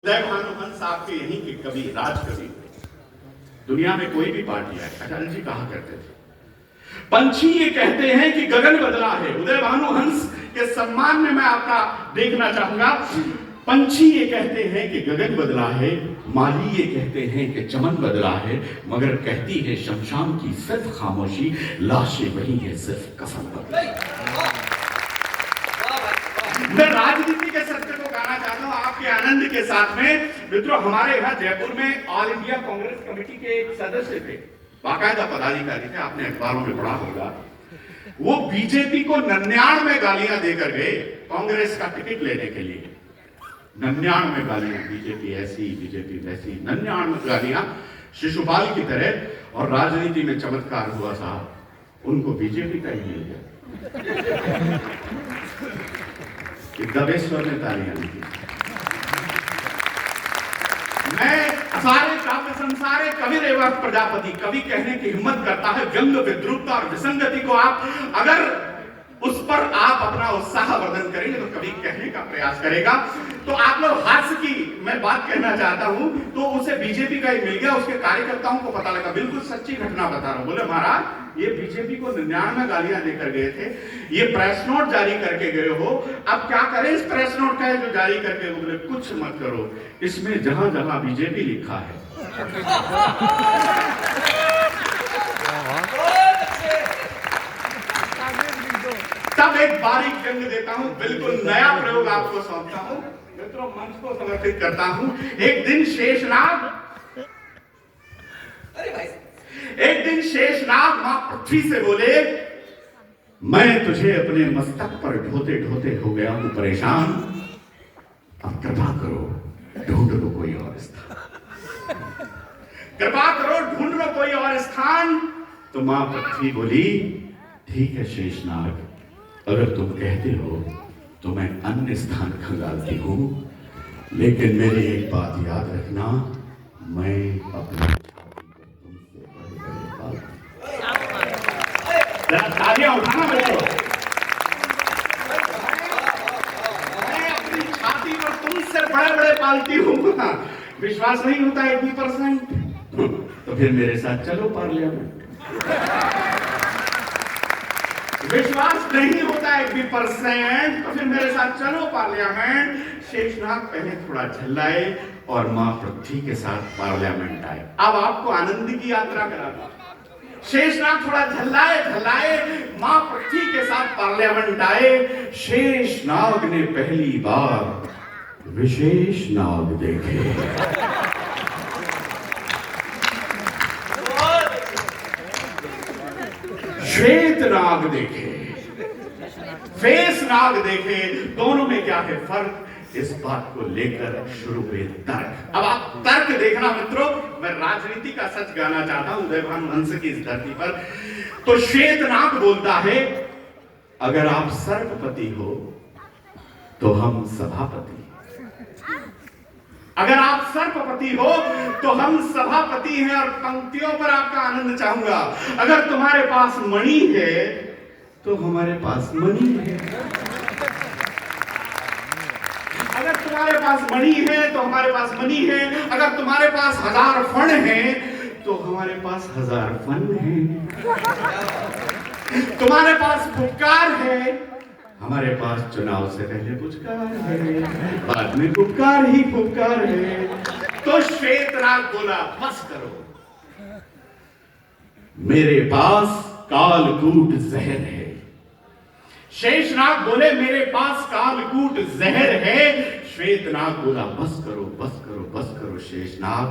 उदय भानु हंस आपके यहीं के कवि, राज कवि। दुनिया में कोई भी पार्टी है, अटल जी कहा करते थे, पंछी ये कहते हैं कि गगन बदला है। उदय भानु हंस के सम्मान में मैं आपका देखना चाहूंगा। पंछी ये कहते हैं कि गगन बदला है, माली ये कहते हैं कि चमन बदला है, मगर कहती है शमशान की सिर्फ खामोशी, लाशें वही है सिर्फ कफन बदला। मैं राजनीति के सत्य को गाना चाहता हूं आपके आनंद के साथ में। मित्रों, हमारे यहाँ जयपुर में ऑल इंडिया कांग्रेस कमेटी के एक सदस्य थे, बाकायदा पदाधिकारी थे, आपने अखबारों में पढ़ा होगा। वो बीजेपी को 99 में गालियां देकर गए कांग्रेस का टिकट लेने के लिए। 99 में गालियां, बीजेपी ऐसी, बीजेपी वैसी, 99 में गालियां शिशुपाल की तरह। और राजनीति में चमत्कार हुआ साहब, उनको बीजेपी का ही मिल गया। दबेश्वर ने तालियां दी। मैं सारे काव्य संसारे कवि रेवा प्रजापति, कवि कहने की हिम्मत करता है। व्यंग, विद्रुपता और विसंगति को आप अगर उस पर आप अपना उत्साह वर्धन करेंगे तो कवि कहने का प्रयास करेगा। तो आप लोग हास्य की मैं बात कहना चाहता हूं, तो उसे बीजेपी का ही मिल गया। उसके कार्यकर्ताओं को पता लगा, बिल्कुल सच्ची घटना बता रहा हूं। बोले महाराज ये बीजेपी को 99 में गालियां देकर गए थे, ये प्रेस नोट जारी करके गए हो, अब क्या करें इस प्रेस नोट का जो जारी करके? बोले कुछ मत करो, इसमें जहां जहां बीजेपी लिखा है तब एक बारीक व्यंग देता हूं, बिल्कुल नया प्रयोग आपको सौंपता हूं। मित्रों, मंच को समर्पित करता हूं। एक दिन शेषनाग मां पृथ्वी से बोले, मैं तुझे अपने मस्तक पर ढोते ढोते हो गया हूं परेशान, अब कृपा करो ढूंढ लो कोई और स्थान, कृपा करो ढूंढ लो कोई और स्थान। तो मां पृथ्वी बोली, ठीक है शेषनाग, अगर तुम कहते हो तो मैं अन्य स्थान खंगालती हूं, लेकिन मेरी एक बात याद रखना, मैं अपनी तालियां उठाना बच्चों, मैं अपनी छाती पर तुमसे बड़े बड़े पालती हूं। विश्वास नहीं होता 80%? तो फिर मेरे साथ चलो पार्लियामेंट। विश्वास नहीं होता 80%? तो फिर मेरे साथ चलो पार्लियामेंट। शेषनाग पहले थोड़ा झल्लाए और मां पृथ्वी के साथ पार्लियामेंट आए। अब आपको आनंद की यात्रा कराता। शेषनाग थोड़ा झल्लाए मां पृथ्वी के साथ पार्लियामेंट आए। शेषनाग ने पहली बार विशेष नाग देखे। श्वेत नाग देखे, फेस नाग देखे, दोनों में क्या है फर्क? इस बात को लेकर शुरू हुए तर्क। अब आप तर्क देखना मित्रों, मैं राजनीति का सच गाना चाहता हूं उदय भानु हंस की इस धरती पर। तो श्वेत नाग बोलता है, अगर आप सर्पपति हो तो हम सभापति, अगर आप सर्पपति हो तो हम सभापति हैं। और पंक्तियों पर आपका आनंद चाहूंगा, अगर तुम्हारे पास मणि है तो हमारे पास मणि है, अगर तुम्हारे पास मणि है तो हमारे पास मणि है, अगर तुम्हारे पास 1000 फण है तो हमारे पास 1000 फन है, तुम्हारे पास फुटकार है, हमारे पास चुनाव से पहले पुचकार है, बाद में फुटकार ही फुटकार है। तो श्वेतनाग बोला, बस करो, मेरे पास कालकूट जहर है। शेषनाग बोले, मेरे पास कालकूट जहर है। श्वेतनाग बोला, बस करो बस करो बस करो शेषनाग,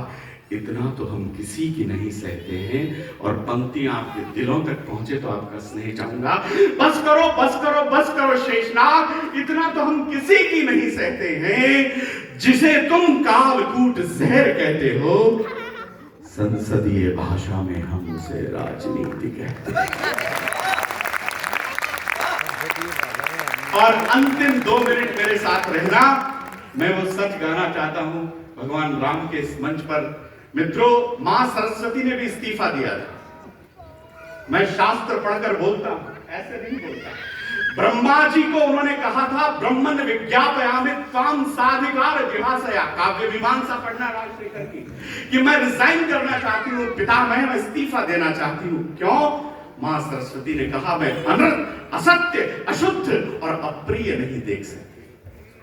इतना तो हम किसी की नहीं सहते हैं। और पंक्तियां आपके दिलों तक पहुंचे तो आपका स्नेह चाहूंगा। बस करो बस करो बस करो शेषनाग, इतना तो हम किसी की नहीं सहते हैं। जिसे तुम कालकूट जहर कहते हो, संसदीय भाषा में हम उसे राजनीति कहते हैं। और अंतिम 2 मिनट मेरे साथ रहना, मैं वो सच गाना चाहता हूं भगवान राम के इस मंच पर। मित्रों, मां सरस्वती ने भी इस्तीफा दिया था। मैं शास्त्र पढ़कर बोलता हूं, ऐसे नहीं बोलता। ब्रह्मा जी को उन्होंने कहा था ब्रह्मन विज्ञापयामि त्वां साधिकार जिहासया, काव्य मीमांसा पढ़ना राजशेखर की, कि मैं रिजाइन करना चाहती हूँ पिता, मैं इस्तीफा देना चाहती हूँ। क्यों? मां सरस्वती ने कहा मैं अनर्थ, असत्य, अशुद्ध और अप्रिय नहीं देख सकती।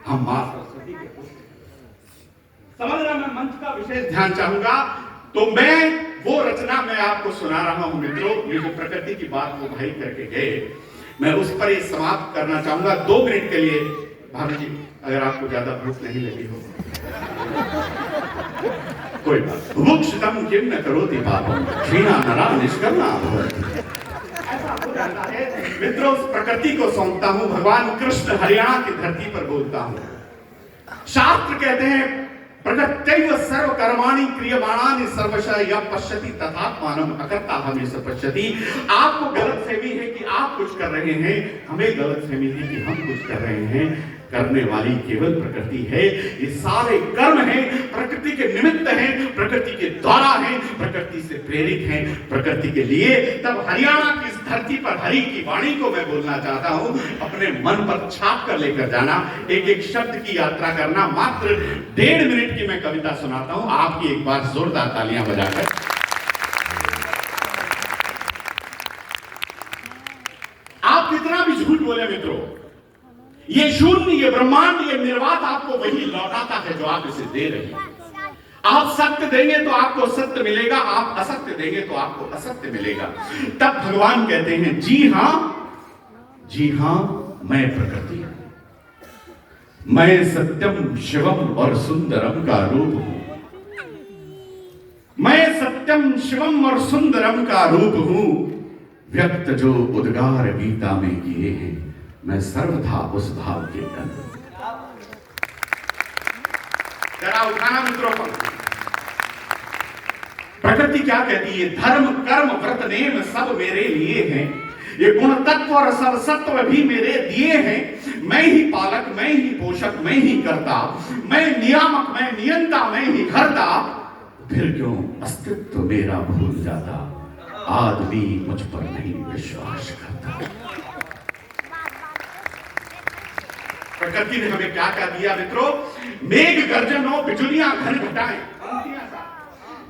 हम मां सरस्वती के पुत्र, समझना, मैं मंच का विशेष ध्यान चाहूंगा। तो मैं वो रचना मैं आपको सुना रहा हूं मित्रों, ये जो प्रकृति की बात वो भाई करके गए, मैं उस पर ये समाप्त करना चाहूंगा 2 मिनट के लिए। भाभी जी अगर आपको ज्यादा भूख नहीं लगी हो कोई बात, भूक्षितम किम न करोति पापम क्षीणा नरा निष्कर्मा भवति। ऐसा हो जाता है मित्रों। उस प्रकृति को सौंपता हूं, भगवान कृष्ण हरियाणा की धरती पर बोलता हूं। शास्त्र कहते हैं प्रकृत्यैव सर्व कर्माणि क्रियमाणानि सर्वशः यः पश्यति तथात्मानं अकर्ताहमेष पश्यति। आपको गलतफहमी है कि आप कुछ कर रहे हैं, हमें गलतफहमी है कि हम कुछ कर रहे हैं। करने वाली केवल प्रकृति है। ये सारे कर्म हैं प्रकृति के निमित्त हैं, प्रकृति के द्वारा हैं, प्रकृति से प्रेरित हैं, प्रकृति के लिए। तब हरियाणा की इस धरती पर हरि की वाणी को मैं बोलना चाहता हूं, अपने मन पर छाप कर लेकर जाना, एक एक शब्द की यात्रा करना। मात्र 1.5 मिनट की मैं कविता सुनाता हूं, आपकी एक बार जोरदार तालियां बजाकर। आप कितना भी झूठ बोले मित्रों, ये शून्य, ये ब्रह्मांड, ये निर्वात आपको वही लौटाता है जो आप इसे दे रहे हैं। आप सत्य देंगे तो आपको सत्य मिलेगा, आप असत्य देंगे तो आपको असत्य मिलेगा। तब भगवान कहते हैं जी हां मैं प्रकृति हूं, मैं सत्यम शिवम और सुंदरम का रूप हूं, मैं सत्यम शिवम और सुंदरम का रूप हूं। व्यक्त जो उद्गार गीता में किए हैं, मैं सर्वथा उस भाव के अंदर। जरा उठाना मित्रों को। प्रकृति क्या कहती है? धर्म कर्म व्रत नेम सब मेरे लिए हैं, ये गुण तत्व और सर्वसत्व भी मेरे दिए हैं। मैं ही पालक, मैं ही पोषक, मैं ही करता, मैं नियामक, मैं नियंता, मैं ही करता। फिर क्यों अस्तित्व मेरा भूल जाता, आदमी मुझ पर नहीं विश्वास करता। प्रकृति ने हमें क्या क्या दिया मित्रों? मेघ गर्जन हो बिजुलियां घन घटाएं,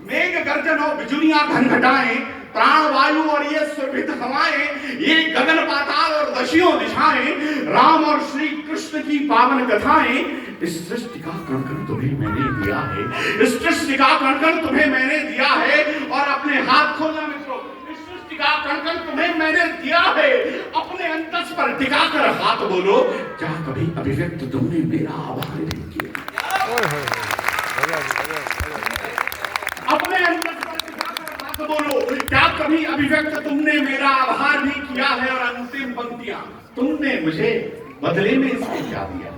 मेघ गर्जन हो बिजुलियां घन घटाएं, प्राण वायु और ये सुरभित हवाएं, ये गगन पाताल और दशियों दिशाएं, राम और श्री कृष्ण की पावन कथाएं। इस सृष्टि का कण कण तुम्हें मैंने दिया है, इस सृष्टि का कण कण तुम्हें मैंने दिया है। और अपने हाथ खोलना मित्रों, इस सृष्टि का कण कण तुम्हें मैंने दिया है। अपने अंतस पर टिकाकर हाथ बोलो, क्या कभी अभिव्यक्त तुमने मेरा आभार नहीं किया? अपने अंतस पर टिकाकर हाथ बोलो, क्या कभी अभिव्यक्त तुमने मेरा आभार नहीं किया है? और अंतिम पंक्तियां, तुमने मुझे बदले में इसके क्या दिया?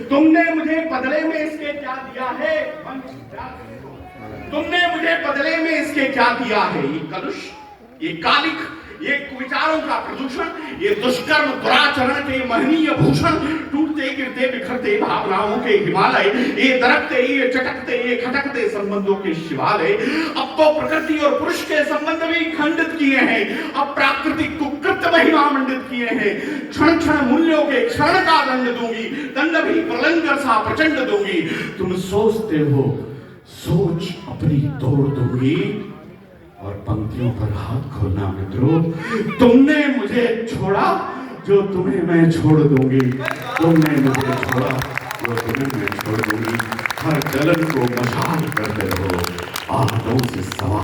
तुमने मुझे बदले में इसके क्या दिया है? तुमने मुझे बदले में इसके क्या दिया है? ये कलुष, ये कालिक, ये विचारों का प्रदूषण, ये दुष्कर्म दुराचरण के महनीय भूषण, टूटते गिरते बिखरते भावनाओं के हिमालय, ये दरकते, ये चटकते, ये खटकते संबंधों के शिवालय। अब तो प्रकृति और पुरुष के संबंध भी खंडित किए हैं, अब प्राकृतिक कुकृत महिमा मंडित किए हैं। क्षण क्षण मूल्यों के क्षण का दंड दूंगी, दंड भी प्रलंगर सा प्रचंड दूंगी। तुम सोचते हो सोच अपनी तोड़ दूंगी। और पंक्तियों पर हाथ खोलना मित्रों, तुमने मुझे छोड़ा जो तुम्हें मैं छोड़ दूंगी, तुमने मुझे छोड़ा जो तुम्हें मैं छोड़ दूंगी। हर जलन को मशाल करते रहो, आहतों से सवार